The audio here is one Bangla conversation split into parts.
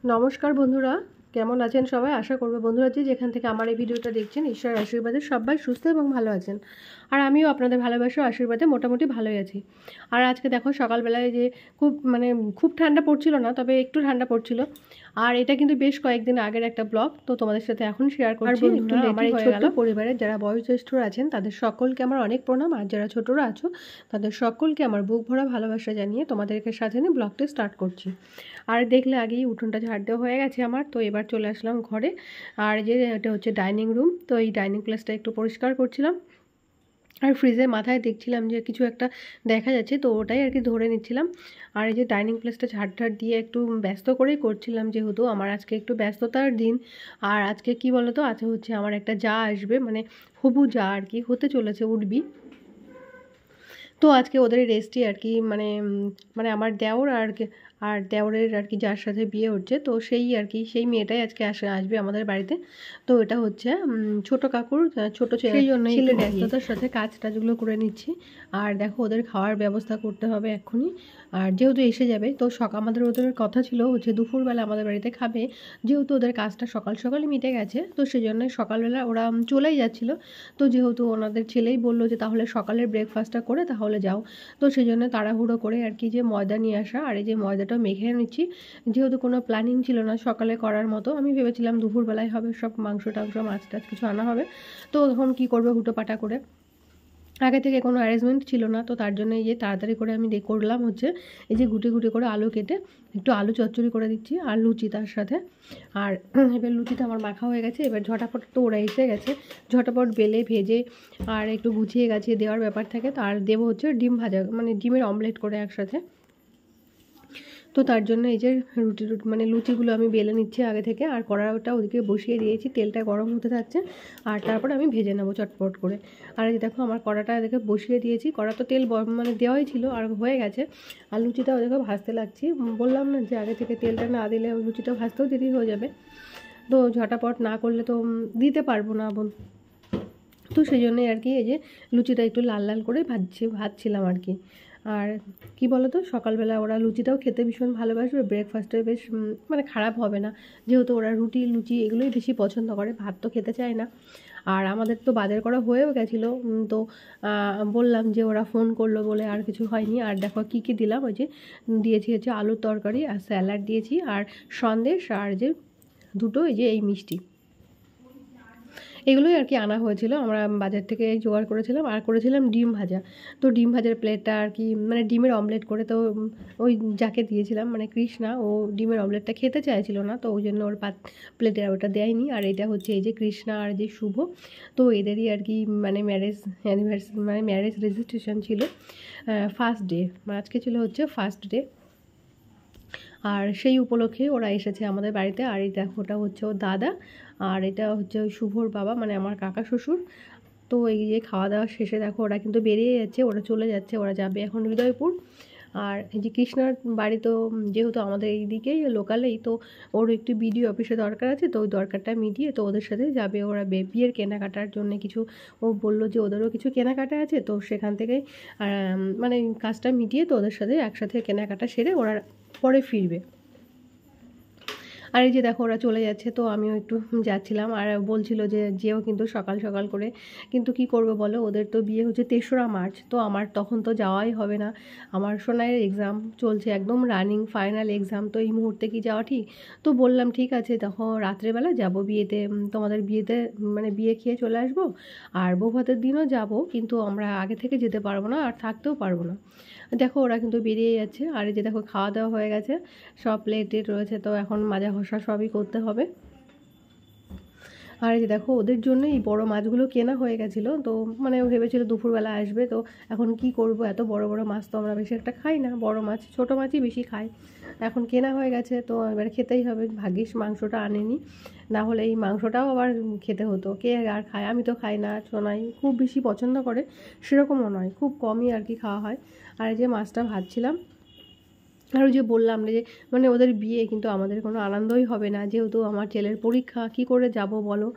নমস্কার বন্ধুরা, কেমন আছেন সবাই? আশা করব বন্ধুরা যেখান থেকে আমার এই ভিডিওটা দেখছেন ঈশ্বরের আশীর্বাদে সবাই সুস্থ এবং ভালো আছেন। আর আমিও আপনাদের ভালোবাসা আশীর্বাদে মোটামুটি ভালোই আছি। আর আজকে দেখো সকালবেলায় যে খুব ঠান্ডা পড়ছিল না, তবে একটু ঠান্ডা পড়ছিল। আর এটা কিন্তু বেশ কয়েকদিন আগের একটা ব্লগ, তো তোমাদের সাথে এখন শেয়ার করছি। একটু আমার এই ছোট্ট পরিবারের যারা বয়োজ্যেষ্ঠরা আছেন তাদের সকলকে আমার অনেক প্রণাম, আর যারা ছোটরা আছো তাদের সকলকে আমার বুক ভরা ভালোবাসা জানিয়ে তোমাদেরকে সাথে নিয়ে ব্লগটি স্টার্ট করছি। আর দেখলে আগেই উঠোনটা ঝাড় দেওয়া হয়ে গেছে আমার, তো এবার চলে আসলাম ঘরে। আর যে এটা হচ্ছে ডাইনিং রুম, তো এই ডাইনিং প্লেসটা একটু পরিষ্কার করছিলাম। আর ফ্রিজের মাথায় দেখছিলাম যে কিছু একটা দেখা যাচ্ছে, তো ওটাই আর কি ধরে নিচ্ছিলাম। আর এই যে ডাইনিং প্লেসটা ঝাড় দিয়ে একটু ব্যস্ত করেই করছিলাম, যেহেতু আমার আজকে একটু ব্যস্ততার দিন। আর আজকে কি বলতো, আজকে হচ্ছে আমার একটা যা আসবে, মানে হবু যা আর কি হতে চলেছে, উঠবি। তো আজকে ওদের রেস্টই আর কি, মানে আমার দেওর আর দেওরের আর কি যার সাথে বিয়ে হচ্ছে, তো সেই আর কি সেই মেয়েটাই আজকে আসবে আমাদের বাড়িতে। তো এটা হচ্ছে ছোট কাকুর ছোট ছেলে, সেই জন্য ছেলের ব্যস্ততার সাথে কাজ টাজগুলো করে নিচ্ছি। আর দেখো ওদের খাওয়ার ব্যবস্থা করতে হবে এক্ষুনি। আর যেহেতু এসে যাবে, তো আমাদের ওদের কথা ছিল হচ্ছে দুপুরবেলা আমাদের বাড়িতে খাবে। যেহেতু ওদের কাজটা সকাল সকালই মিটে গেছে, তো সেই জন্য সকালবেলা ওরা চলেই যাচ্ছিলো। তো যেহেতু ওনাদের ছেলেই বললো যে তাহলে সকালের ব্রেকফাস্টটা করে তাহলে যাও, তো সেই জন্য তাড়াহুড়ো করে আর কি যে ময়দা নিয়ে আসা, আর এই যে ময়দাটা মেখে নিচ্ছি। যেহেতু কোনো প্ল্যানিং ছিল না সকালে করার মতো, আমি ভেবেছিলাম দুপুরবেলায় হবে সব, মাংস টাংস মাছ টাছ কিছু আনা হবে। তো এখন কি করবে হুটোপাটা করে, আগে থেকে কোনো অ্যারেঞ্জমেন্ট ছিল না, তো তার জন্য এই যে তাড়াতাড়ি করে আমি করলাম হচ্ছে এই যে গুটি গুটি করে আলু কেটে একটু আলু চচ্চড়ি করে দিচ্ছি, আর লুচি তার সাথে। আর এবার লুচিটা আমার মাখা হয়ে গেছে, এবার ঝটাপট তো ওরা এসে গেছে, ঝটাপট বেলে ভেজে আর একটু গুছিয়ে গাছিয়ে দেওয়ার ব্যাপার থাকে। তো আর দেবো হচ্ছে ডিম ভাজা, মানে ডিমের অমলেট করে একসাথে। তো তার জন্য এই যে মানে লুচিগুলো আমি বেলে নিচ্ছি আগে থেকে, আর কড়াটা ওদিকে বসিয়ে দিয়েছি, তেলটা গরম হতে থাকছে, আর তারপর আমি ভেজে নেবো চটপট করে। আর এই দেখো আমার কড়াটা এদিকে বসিয়ে দিয়েছি, কড়া তো তেল মানে দেওয়াই ছিল আর হয়ে গেছে। আর লুচিটা ওদিকে ভাজতে লাগছি, বললাম না যে আগে থেকে তেলটা না দিলে লুচিটা ভাজতেও দেরি হয়ে যাবে, তো ঝটাপট না করলে তো দিতে পারবো না বোন। তো সেই জন্যই আর কি এই যে লুচিটা একটু লাল লাল করে ভাজছিলাম আর কি। আর কি বলো তো, সকালবেলা ওরা লুচিটাও খেতে ভীষণ ভালোবাসবে, ব্রেকফাস্টে বেশ মানে খারাপ হবে না, যেহেতু ওরা রুটি লুচি এগুলোই বেশি পছন্দ করে, ভাত তো খেতে চায় না। আর আমাদের তো বাজার করা হয়েও গেছিলো, তো বললাম যে ওরা ফোন করলো বলে আর কিছু হয়নি। আর দেখো কী কী দিলাম, ওই যে দিয়েছি হচ্ছে আলুর তরকারি আর স্যালাড দিয়েছি, আর সন্দেশ, আর যে দুটো এই যে এই মিষ্টি, এগুলোই আর কি আনা হয়েছিল, আমরা বাজার থেকে জোগাড় করেছিলাম। আর করেছিলাম ডিম ভাজা, তো ডিম ভাজার প্লেটটা আর কি মানে ডিমের অমলেট করে, তো ওই যাকে দিয়েছিলাম মানে কৃষ্ণা, ও ডিমের অমলেটটা খেতে চাইছিল না, তো ওই জন্য ওর প্লেটে ওটা দেয়নি। আর এটা হচ্ছে এই যে কৃষ্ণা আর যে শুভ, তো এদেরই আর কি মানে ম্যারেজ অ্যানিভার্সারি, মানে ম্যারেজ রেজিস্ট্রেশন ছিল ফার্স্ট ডে, আজকে ছিল হচ্ছে ফার্স্ট ডে। আর সেই উপলক্ষে ওরা এসেছে আমাদের বাড়িতে। আর এই দেখো ওটা হচ্ছে ওর দাদা, আর এটা হচ্ছে ওই শুভর বাবা, মানে আমার কাকা শ্বশুর। তো এই যে খাওয়া দাওয়া শেষে দেখো ওরা কিন্তু বেরিয়ে যাচ্ছে, ওরা চলে যাচ্ছে, ওরা যাবে এখন হৃদয়পুর। আর এই যে কৃষ্ণার বাড়ি তো যেহেতু আমাদের এই দিকেই লোকালেই, তো ওর একটু বিডিও অফিসে দরকার আছে, তো ওই দরকারটা মিটিয়ে তো ওদের সাথে যাবে ওরা বিয়ের কেনাকাটার জন্য কিছু। ও বললো যে ওদেরও কিছু কেনাকাটা আছে, তো সেখান থেকেই মানে কাজটা মিটিয়ে তো ওদের সাথে একসাথে কেনাকাটা সেরে ওরা পরে ফিরবে। আর এই যে দেখো ওরা চলে যাচ্ছে, তো আমিও একটু যাচ্ছিলাম। আর বলছিল যে যেও কিন্তু সকাল সকাল করে, কিন্তু কি করবে বলো, ওদের তো বিয়ে হচ্ছে 3রা মার্চ, তো আমার তখন তো যাওয়াই হবে না, আমার সোনাইয়ের এক্সাম চলছে একদম রানিং ফাইনাল এক্সাম, তো এই মুহূর্তে কি যাওয়া ঠিক? তো বললাম ঠিক আছে, তখন রাত্রেবেলা যাব বিয়েতে, তোমাদের বিয়েতে মানে বিয়ে খেয়ে চলে আসবো, আর বৌভাতের দিনও যাব, কিন্তু আমরা আগে থেকে যেতে পারবো না আর থাকতেও পারবো না। দেখো ওরা কিন্তু বেরিয়ে যাচ্ছে। আর এই যে দেখো খাওয়া দাওয়া হয়ে গেছে, সব প্লেটে রয়েছে, তো এখন মাজা ঘষা সবই করতে হবে। আর এই যে দেখো ওদের জন্য এই বড় মাছগুলো কেনা হয়ে গেছিলো, তো মানে ভেবেছিল দুপুরবেলা আসবে, তো এখন কি করব, এত বড় বড় মাছ তো আমরা বেশি একটা খাই না, বড় মাছ ছোট মাছই বেশি খাই। এখন কেনা হয়ে গেছে, তো এবার খেতেই হবে, ভাগ্যিস মাংসটা আনেনি, না হলে এই মাংসটাও আবার খেতে হতো, কে আর খায়, আমি তো খাই না, সোনাই খুব বেশি পছন্দ করে সেরকমও নয়, খুব কমই আর কি খাওয়া হয়। আর এই যে মাছটা ভাজছিলাম। আর ওই যে বললাম যে মানে ওদের বিয়ে, কিন্তু আমাদের কোনো আনন্দই হবে না, যেহেতু আমার ছেলের পরীক্ষা, কি করে যাব বলো,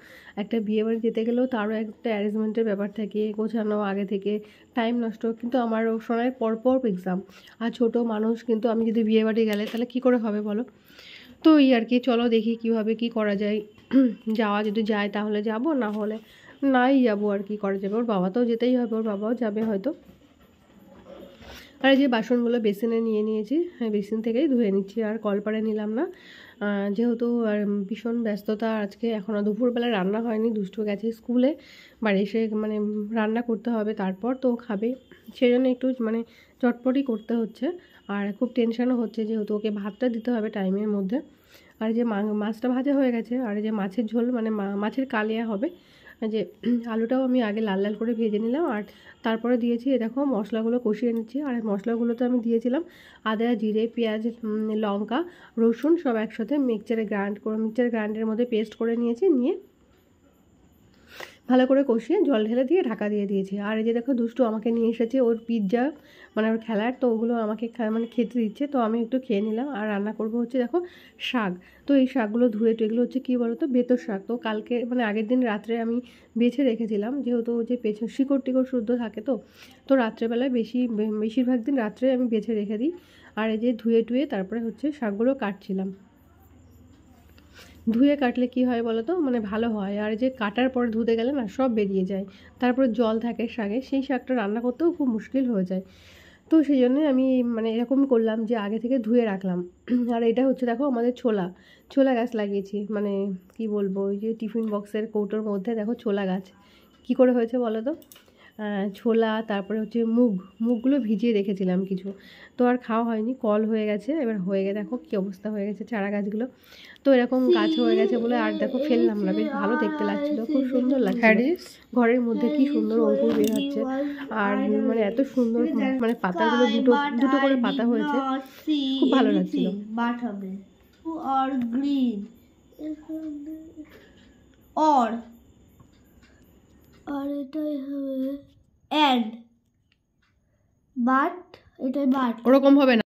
একটা বিয়ে বাড়ি যেতে গেলেও তারও একটা অ্যারেঞ্জমেন্টের ব্যাপার থাকে, গোছানো আগে থেকে, টাইম নষ্ট, কিন্তু আমার সোনার পরপর এক্সাম, আর ছোট মানুষ, কিন্তু আমি যদি বিয়ে বাড়ি গেলে তাহলে কী করে হবে বলো। তো এই আর কি, চলো দেখি কীভাবে কি করা যায়। যাওয়া যদি যায় তাহলে যাব, না হলে নাই যাবো আর কি করা যাবে। ওর বাবা তো যেতেই হবে, ওর বাবাও যাবে হয়তো। আর এই যে বাসনগুলো বেসিনে নিয়ে নিয়েছি, হ্যাঁ বেসিন থেকেই ধুয়ে নিচ্ছি, আর কলপারে নিলাম না। যেহেতু আর ভীষণ ব্যস্ততা আজকে, এখনও দুপুরবেলা রান্না হয়নি, দুষ্টু গেছে স্কুলে, বাড়ি এসে মানে রান্না করতে হবে, তারপর তো খাবে, সেই জন্য একটু মানে চটপটি করতে হচ্ছে। আর খুব টেনশনও হচ্ছে যেহেতু ওকে ভাতটা দিতে হবে টাইমের মধ্যে। আর যে মাছটা ভাজা হয়ে গেছে, আর যে মাছের ঝোল মানে মাছের কালিয়া হবে, যে আলুটাও আমি আগে লাল লাল করে ভেজে নিলাম, আর তারপরে দিয়েছি দেখো মশলাগুলো কষিয়ে নিচ্ছি। আর মশলাগুলোতে আমি দিয়েছিলাম আদা, জিরে, পেঁয়াজ, লঙ্কা, রসুন সব একসাথে মিক্সচারে গ্রাইন্ডের মধ্যে পেস্ট করে নিয়েছি, নিয়ে ভালো করে কষিয়ে জল ঢেলে দিয়ে ঢাকা দিয়ে দিয়েছি। আর এই যে দেখো দুষ্টু আমাকে নিয়ে এসেছে ওর পিৎজা মানে ওর খেলার, তো ওগুলো আমাকে মানে খেতে দিচ্ছে, তো আমি একটু খেয়ে নিলাম। আর রান্না করবো হচ্ছে দেখো শাক। তো এই শাকগুলো ধুয়ে এগুলো হচ্ছে কী বলো তো, বেতর শাক। তো কালকে মানে আগের দিন রাত্রে আমি বেছে রেখেছিলাম, যেহেতু যে শিকড় টিকড় শুদ্ধ থাকে, তো রাত্রেবেলায় বেশিরভাগ দিন রাত্রে আমি বেছে রেখে দিই। আর এই যে ধুয়ে টুয়ে তারপরে হচ্ছে শাকগুলো কাটছিলাম। ধুয়ে কাটলে কি হয় বলো তো, মানে ভালো হয়। আর যে কাটার পরে ধুতে গেলে না সব বেরিয়ে যায়, তারপরে জল থাকে শাকে, সেই শাকটা রান্না করতেও খুব মুশকিল হয়ে যায়। তো সেই জন্যই আমি মানে এরকম করলাম যে আগে থেকে ধুয়ে রাখলাম। আর এটা হচ্ছে দেখো আমাদের ছোলা গাছ লাগিয়েছি, মানে কি বলবো, ওই যে টিফিন বক্সের কৌটোর মধ্যে দেখো ছোলা গাছ কি করে হয়েছে বলো তো। ছোলা, তারপরে হচ্ছে মুগগুলো ভিজিয়ে রেখেছিলাম কিছু, তো আর খাওয়া হয়নি, কল হয়ে গেছে, এবার হয়ে গেছে দেখো কী অবস্থা হয়ে গেছে চারা গাছগুলো। তো এরকম গাছ হয়ে গেছে বলে আর দেখো ফেললাম না, বেশ ভালো দেখতে লাগছিল, খুব সুন্দর লাগছিল, ঘরের মধ্যে কি সুন্দর অঙ্কুর বের হচ্ছে। আর মানে এত সুন্দর মানে পাতাগুলো দুটো দুটো করে পাতা হয়েছে, খুব ভালো লাগছিল। or green or আর এটাই হবে and but এটাই but ওরকম হবে না।